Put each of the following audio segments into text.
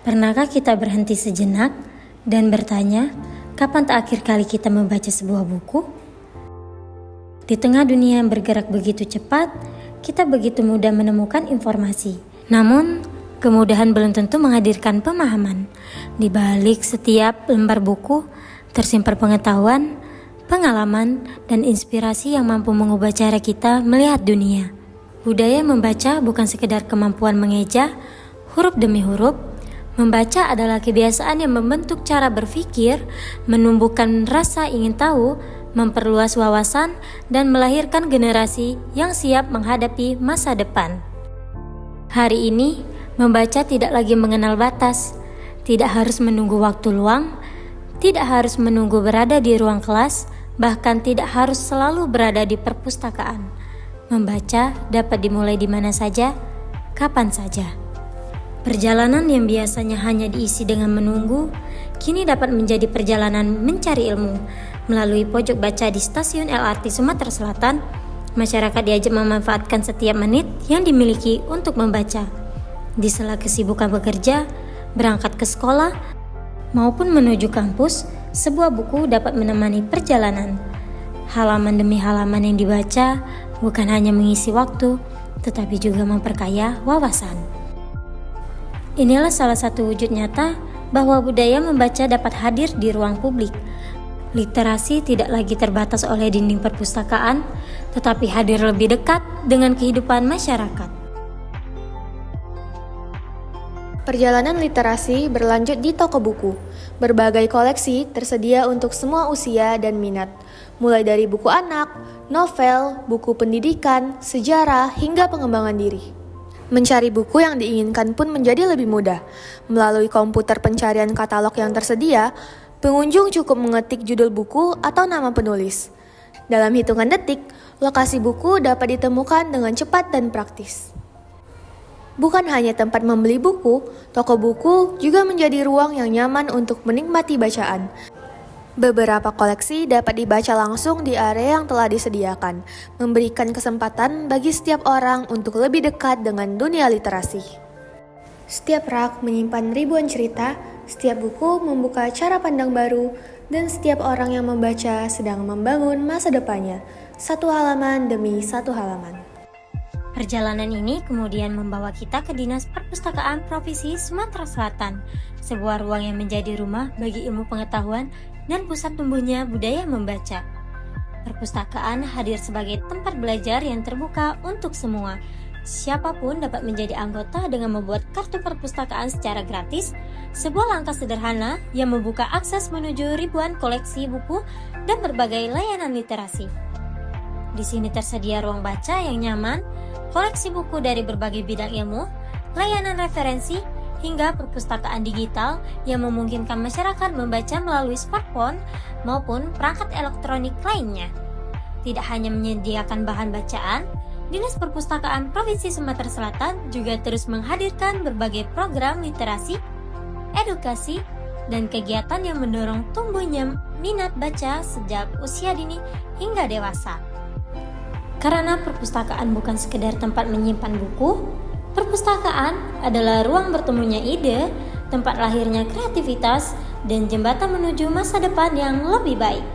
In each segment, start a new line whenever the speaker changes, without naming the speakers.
Pernahkah kita berhenti sejenak dan bertanya, kapan terakhir kali kita membaca sebuah buku? Di tengah dunia yang bergerak begitu cepat, kita begitu mudah menemukan informasi. Namun, kemudahan belum tentu menghadirkan pemahaman. Di balik setiap lembar buku, tersimpan pengetahuan, pengalaman, dan inspirasi yang mampu mengubah cara kita melihat dunia. Budaya membaca bukan sekedar kemampuan mengeja, huruf demi huruf. Membaca adalah kebiasaan yang membentuk cara berpikir, menumbuhkan rasa ingin tahu, memperluas wawasan, dan melahirkan generasi yang siap menghadapi masa depan. Hari ini, membaca tidak lagi mengenal batas, tidak harus menunggu waktu luang, tidak harus menunggu berada di ruang kelas, bahkan tidak harus selalu berada di perpustakaan. Membaca dapat dimulai di mana saja, kapan saja. Perjalanan yang biasanya hanya diisi dengan menunggu, kini dapat menjadi perjalanan mencari ilmu. Melalui pojok baca di stasiun LRT Sumatera Selatan, masyarakat diajak memanfaatkan setiap menit yang dimiliki untuk membaca. Di sela kesibukan bekerja, berangkat ke sekolah, maupun menuju kampus, sebuah buku dapat menemani perjalanan. Halaman demi halaman yang dibaca bukan hanya mengisi waktu, tetapi juga memperkaya wawasan. Inilah salah satu wujud nyata bahwa budaya membaca dapat hadir di ruang publik. Literasi tidak lagi terbatas oleh dinding perpustakaan, tetapi hadir lebih dekat dengan kehidupan masyarakat.
Perjalanan literasi berlanjut di toko buku. Berbagai koleksi tersedia untuk semua usia dan minat, mulai dari buku anak, novel, buku pendidikan, sejarah, hingga pengembangan diri. Mencari buku yang diinginkan pun menjadi lebih mudah. Melalui komputer pencarian katalog yang tersedia, pengunjung cukup mengetik judul buku atau nama penulis. Dalam hitungan detik, lokasi buku dapat ditemukan dengan cepat dan praktis. Bukan hanya tempat membeli buku, toko buku juga menjadi ruang yang nyaman untuk menikmati bacaan. Beberapa koleksi dapat dibaca langsung di area yang telah disediakan, memberikan kesempatan bagi setiap orang untuk lebih dekat dengan dunia literasi. Setiap rak menyimpan ribuan cerita, setiap buku membuka cara pandang baru, dan setiap orang yang membaca sedang membangun masa depannya, satu halaman demi satu halaman.
Perjalanan ini kemudian membawa kita ke Dinas Perpustakaan Provinsi Sumatera Selatan, sebuah ruang yang menjadi rumah bagi ilmu pengetahuan dan pusat tumbuhnya budaya membaca. Perpustakaan hadir sebagai tempat belajar yang terbuka untuk semua. Siapapun dapat menjadi anggota dengan membuat kartu perpustakaan secara gratis, sebuah langkah sederhana yang membuka akses menuju ribuan koleksi buku dan berbagai layanan literasi. Di sini tersedia ruang baca yang nyaman, koleksi buku dari berbagai bidang ilmu, layanan referensi, hingga perpustakaan digital yang memungkinkan masyarakat membaca melalui smartphone maupun perangkat elektronik lainnya. Tidak hanya menyediakan bahan bacaan, Dinas Perpustakaan Provinsi Sumatera Selatan juga terus menghadirkan berbagai program literasi, edukasi, dan kegiatan yang mendorong tumbuhnya minat baca sejak usia dini hingga dewasa. Karena perpustakaan bukan sekedar tempat menyimpan buku, perpustakaan adalah ruang bertemunya ide, tempat lahirnya kreativitas, dan jembatan menuju masa depan yang lebih baik.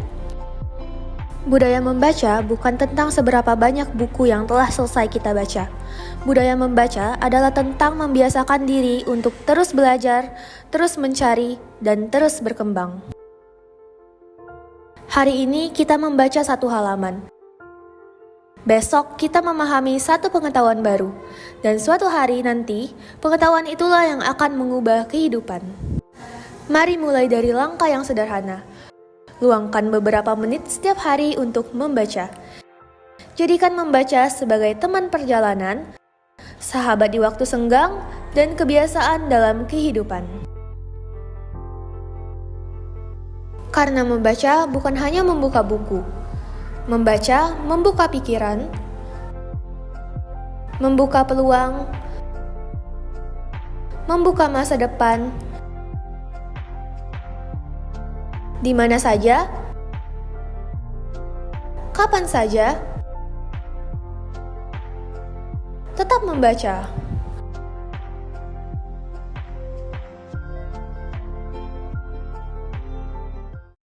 Budaya membaca bukan tentang seberapa banyak buku yang telah selesai kita baca. Budaya membaca adalah tentang membiasakan diri untuk terus belajar, terus mencari, dan terus berkembang. Hari ini kita membaca satu halaman. Besok kita memahami satu pengetahuan baru, dan suatu hari nanti pengetahuan itulah yang akan mengubah kehidupan. Mari mulai dari langkah yang sederhana. Luangkan beberapa menit setiap hari untuk membaca. Jadikan membaca sebagai teman perjalanan, sahabat di waktu senggang, dan kebiasaan dalam kehidupan. Karena membaca bukan hanya membuka buku. Membaca membuka pikiran, membuka peluang, membuka masa depan, di mana saja, kapan saja, tetap membaca.